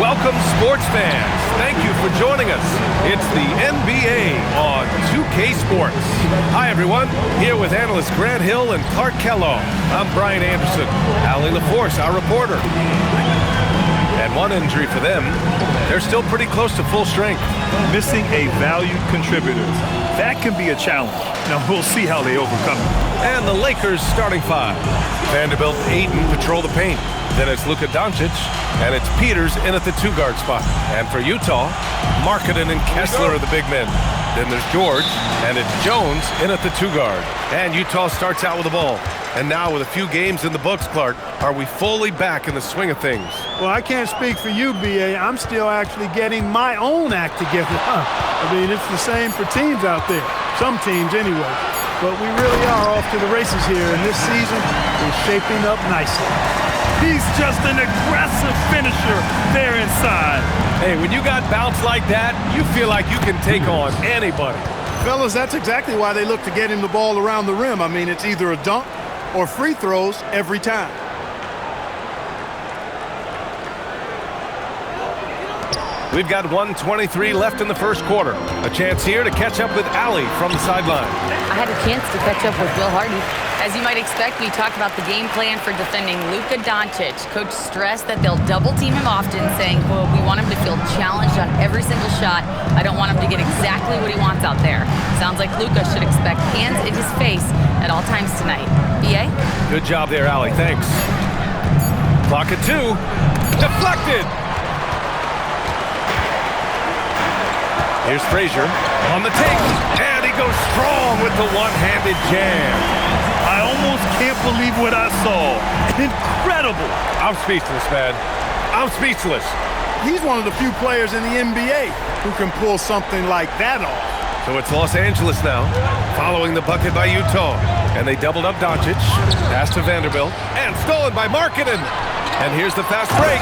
Welcome, sports fans. Thank you for joining us. It's the NBA on 2K Sports. Hi, everyone. Here with analysts Grant Hill and Clark Kellogg. I'm Brian Anderson. Allie LaForce, our reporter. And one injury for them. They're still pretty close to full strength. Missing a valued contributor. That can be a challenge. Now, we'll see how they overcome it. And the Lakers starting five. Vanderbilt, Ayton patrol the paint. Then it's Luka Doncic, and it's Peters in at the two-guard spot. And for Utah, Markkanen and Kessler are the big men. Then there's George, and it's Jones in at the two-guard. And Utah starts out with the ball. And now with a few games in the books, Clark, are we fully back in the swing of things? Well, I can't speak for you, B.A. I'm still actually getting my own act together. I mean, it's the same for teams out there. Some teams anyway. But we really are off to the races here, and this season is shaping up nicely. He's just an aggressive finisher there inside. Hey, when you got bounce like that, you feel like you can take on anybody. Fellas, that's exactly why they look to get him the ball around the rim. I mean, it's either a dunk or free throws every time. We've got 1:23 left in the first quarter. A chance here to catch up with Allie from the sideline. I had a chance to catch up with Will Hardy. As you might expect, we talked about the game plan for defending Luka Doncic. Coach stressed that they'll double team him often, saying, quote, we want him to feel challenged on every single shot. I don't want him to get exactly what he wants out there. Sounds like Luka should expect hands in his face at all times tonight. B.A.? Good job there, Allie. Thanks. Clock at 2. Deflected. Here's Frazier on the take, and he goes strong with the one-handed jam. I almost can't believe what I saw. Incredible. I'm speechless, man. I'm speechless. He's one of the few players in the NBA who can pull something like that off. So it's Los Angeles now, following the bucket by Utah. And they doubled up Doncic, pass to Vanderbilt, and stolen by Markkanen. And here's the fast break.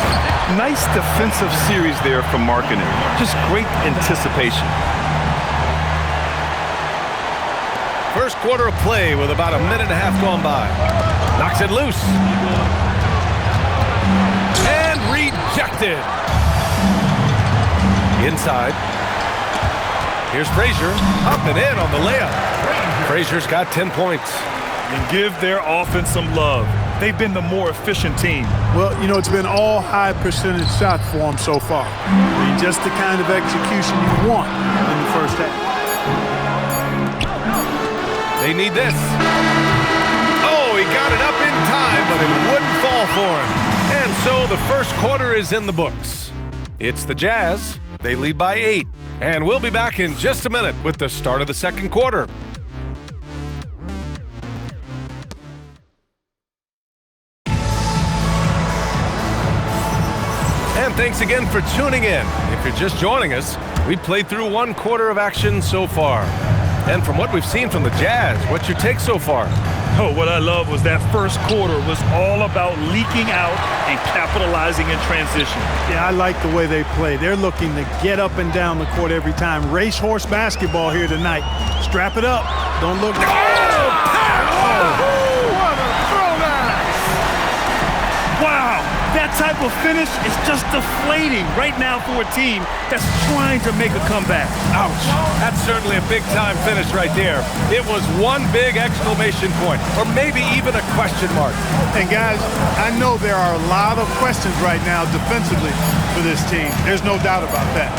Nice defensive series there from Markkanen. Just great anticipation. First quarter of play with about a minute and a half gone by. Knocks it loose. And rejected. Inside. Here's Frazier, up and in on the layup. Frazier's got 10 points. And give their offense some love. They've been the more efficient team. Well, you know, it's been all high percentage shots for them so far. I mean, just the kind of execution you want in the first half. They need this. Oh, he got it up in time, but it wouldn't fall for him. And so the first quarter is in the books. It's the Jazz. They lead by 8. And we'll be back in just a minute with the start of the second quarter. And thanks again for tuning in. If you're just joining us, we've played through one quarter of action so far. And from what we've seen from the Jazz, what's your take so far? Oh, what I love was that first quarter was all about leaking out and capitalizing in transition. Yeah, I like the way they play. They're looking to get up and down the court every time. Racehorse basketball here tonight. Strap it up. Don't look. Wow, that type of finish is just deflating right now for a team that's trying to make a comeback. Ouch. That's certainly a big-time finish right there. It was one big exclamation point, or maybe even a question mark. And guys, I know there are a lot of questions right now defensively for this team. There's no doubt about that.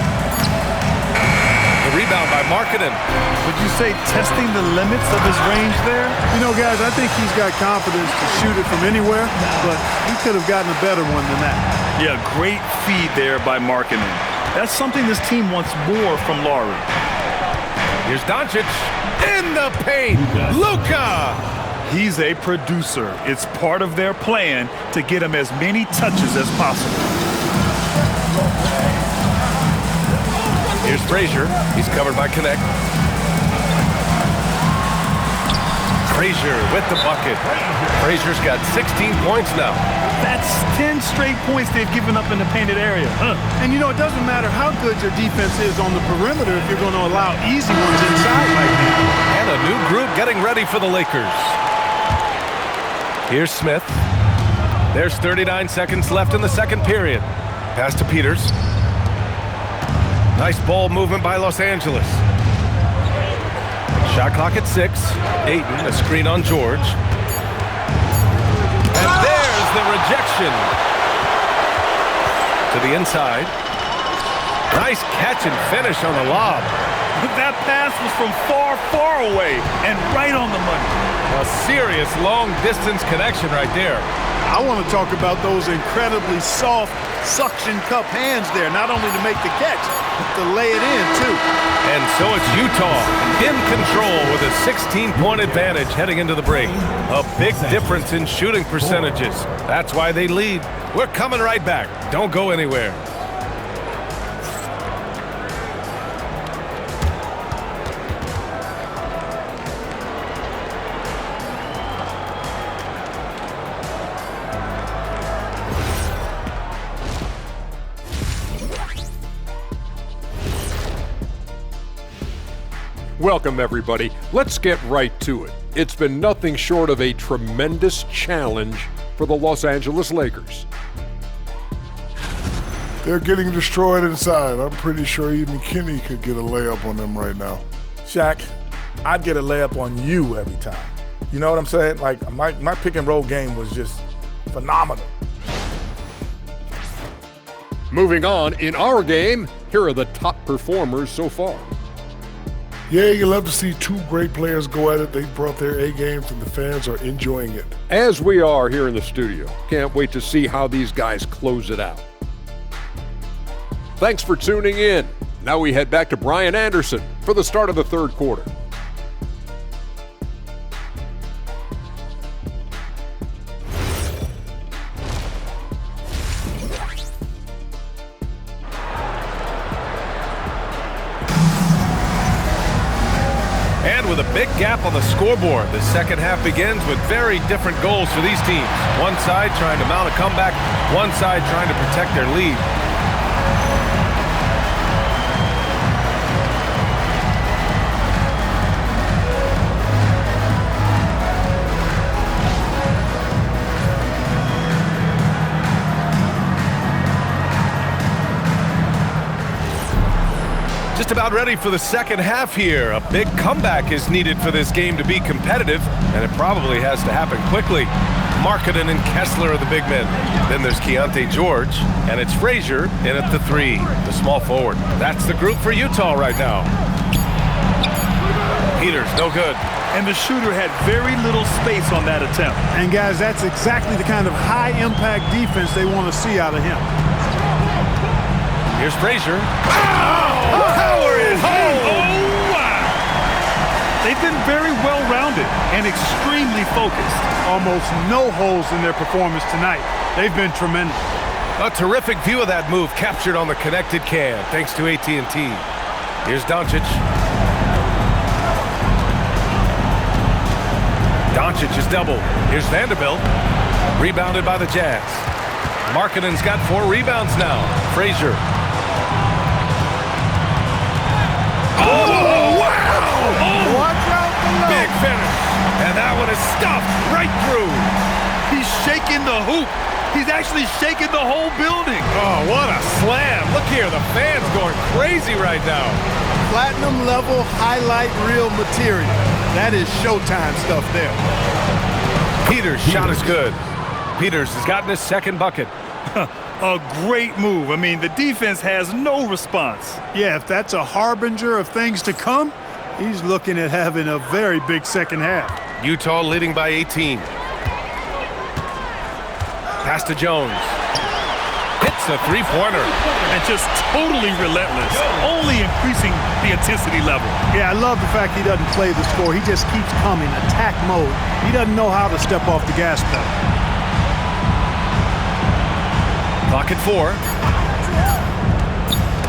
The rebound by Markkanen. Would you say testing the limits of his range there? You know, guys, I think he's got confidence to shoot it from anywhere, but he could have gotten a better one than that. Yeah, great feed there by Markkanen. That's something this team wants more from Laurie. Here's Doncic in the paint. Luka! He's a producer. It's part of their plan to get him as many touches as possible. Here's Frazier. He's covered by Connect. Frazier with the bucket. Frazier's got 16 points now. That's 10 straight points they've given up in the painted area. And, you know, it doesn't matter how good your defense is on the perimeter if you're going to allow easy ones inside like that. And a new group getting ready for the Lakers. Here's Smith. There's 39 seconds left in the second period. Pass to Peters. Nice ball movement by Los Angeles. Shot clock at 6. Ayton, a screen on George. And there's the rejection. To the inside. Nice catch and finish on the lob. That pass was from far, far away and right on the money. A serious long-distance connection right there. I want to talk about those incredibly soft suction cup hands there, not only to make the catch, but to lay it in, too. And so it's Utah in control with a 16-point advantage heading into the break. A big difference in shooting percentages. That's why they lead. We're coming right back. Don't go anywhere. Welcome, everybody. Let's get right to it. It's been nothing short of a tremendous challenge for the Los Angeles Lakers. They're getting destroyed inside. I'm pretty sure even McKinney could get a layup on them right now. Shaq, I'd get a layup on you every time. You know what I'm saying? Like, my pick and roll game was just phenomenal. Moving on, in our game, here are the top performers so far. Yeah, you love to see two great players go at it. They brought their A games and the fans are enjoying it. As we are here in the studio, can't wait to see how these guys close it out. Thanks for tuning in. Now we head back to Brian Anderson for the start of the third quarter. And with a big gap on the scoreboard, the second half begins with very different goals for these teams. One side trying to mount a comeback, one side trying to protect their lead. Just about ready for the second half here. A big comeback is needed for this game to be competitive, and it probably has to happen quickly. Markkanen and Kessler are the big men. Then there's Keyonte George, and it's Frazier in at the 3, the small forward. That's the group for Utah right now. Peters, no good. And the shooter had very little space on that attempt. And, guys, that's exactly the kind of high-impact defense they want to see out of him. Here's Frazier. Power is home! Oh, wow! They've been very well-rounded and extremely focused. Almost no holes in their performance tonight. They've been tremendous. A terrific view of that move captured on the connected cam, thanks to AT&T. Here's Doncic. Doncic is doubled. Here's Vanderbilt. Rebounded by the Jazz. Markkanen's got 4 rebounds now. Frazier. Oh, wow! Oh, Watch out below. big finish. And that one is stuffed right through. He's shaking the hoop. He's actually shaking the whole building. Oh, what a slam. Look here, the fans going crazy right now. Platinum level highlight reel material. That is Showtime stuff there. Peters' shot is good. Peters has gotten his second bucket. A great move. I mean, the defense has no response. Yeah, if that's a harbinger of things to come, he's looking at having a very big second half. Utah leading by 18. Pass to Jones. Hits a three-pointer. And just totally relentless, only increasing the intensity level. Yeah, I love the fact he doesn't play the score. He just keeps coming, attack mode. He doesn't know how to step off the gas pedal. Clock at 4.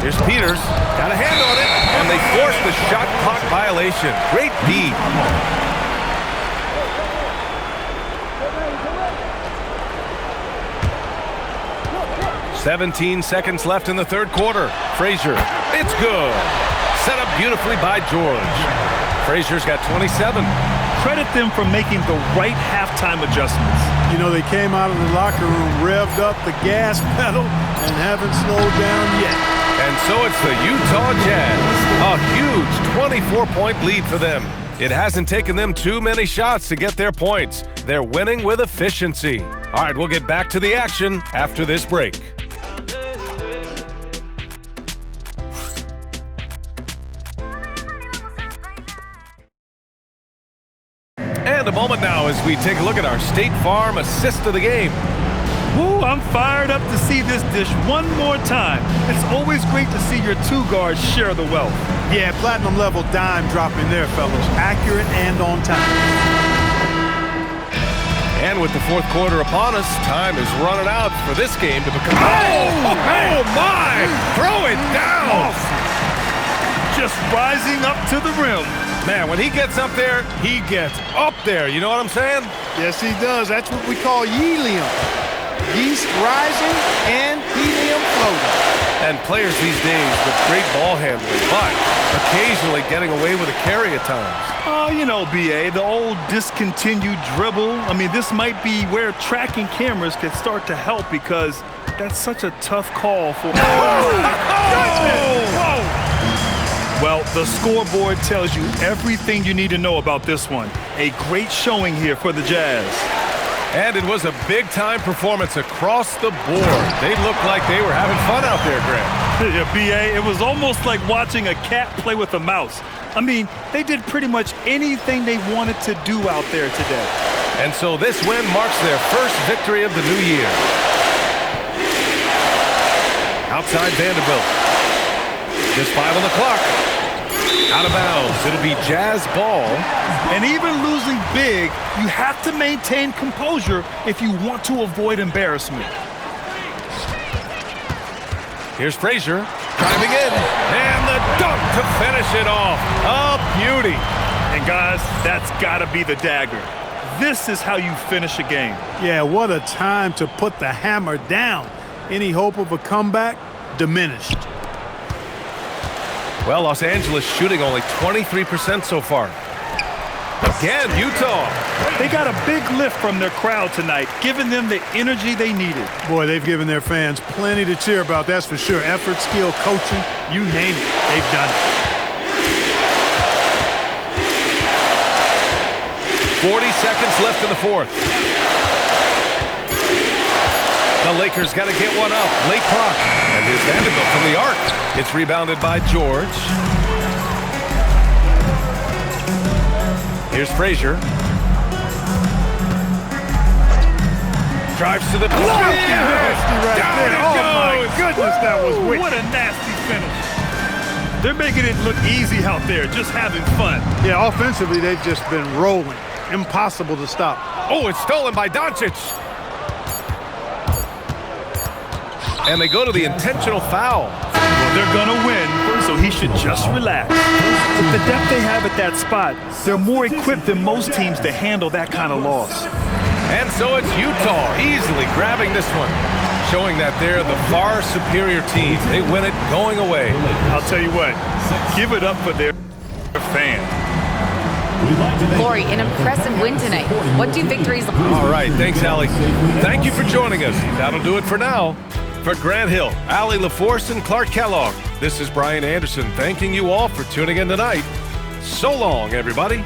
Here's Peters. Got a hand on it. And they force the shot clock violation. Great D. 17 seconds left in the third quarter. Frazier. It's good. Set up beautifully by George. Frazier's got 27. Credit them for making the right halftime adjustments. You know, they came out of the locker room, revved up the gas pedal, and haven't slowed down yet. And so it's the Utah Jazz. A huge 24-point lead for them. It hasn't taken them too many shots to get their points. They're winning with efficiency. All right, we'll get back to the action after this break. And a moment now as we take a look at our State Farm assist of the game. Woo, I'm fired up to see this dish one more time. It's always great to see your two guards share the wealth. Yeah, platinum level dime dropping there, fellas. Accurate and on time. And with the fourth quarter upon us, time is running out for this game to become... Oh my! Throw it down! Just rising up to the rim. Man, when he gets up there, he gets up there. You know what I'm saying? Yes, he does. That's what we call helium. Yeast rising and helium floating. And players these days with great ball handling, but occasionally getting away with a carry at times. Oh, you know, B.A., the old discontinued dribble. I mean, this might be where tracking cameras can start to help because that's such a tough call for... Well, the scoreboard tells you everything you need to know about this one. A great showing here for the Jazz. And it was a big-time performance across the board. They looked like they were having fun out there, Grant. Yeah, B.A., it was almost like watching a cat play with a mouse. I mean, they did pretty much anything they wanted to do out there today. And so this win marks their first victory of the new year. Outside Vanderbilt. Just 5 on the clock. Out of bounds. It'll be Jazz ball. And even losing big, you have to maintain composure if you want to avoid embarrassment. Here's Frazier driving in. And the dunk to finish it off. A beauty. And guys, that's got to be the dagger. This is how you finish a game. Yeah, what a time to put the hammer down. Any hope of a comeback? Diminished. Well, Los Angeles shooting only 23% so far. Again, Utah. They got a big lift from their crowd tonight, giving them the energy they needed. Boy, they've given their fans plenty to cheer about, that's for sure. Effort, skill, coaching, you name it, they've done it. 40 seconds left in the fourth. The Lakers got to get one up. Late clock. And here's Vanderbilt from the arc. It's rebounded by George. Here's Frazier. Drives to the block. Nasty right Down there. it Oh, my goes. goodness, that was wicked. What a nasty finish. They're making it look easy out there, just having fun. Yeah, offensively, they've just been rolling. Impossible to stop. Oh, it's stolen by Doncic. And they go to the intentional foul. Well, they're going to win, so he should just relax. With the depth they have at that spot, they're more equipped than most teams to handle that kind of loss. And so it's Utah easily grabbing this one, showing that they're the far superior team. They win it going away. I'll tell you what, give it up for their fans. Corey, an impressive win tonight. What do victories look like? All right, thanks, Allie. Thank you for joining us. That'll do it for now. For Grant Hill, Allie LaForce, and Clark Kellogg, this is Brian Anderson thanking you all for tuning in tonight. So long, everybody.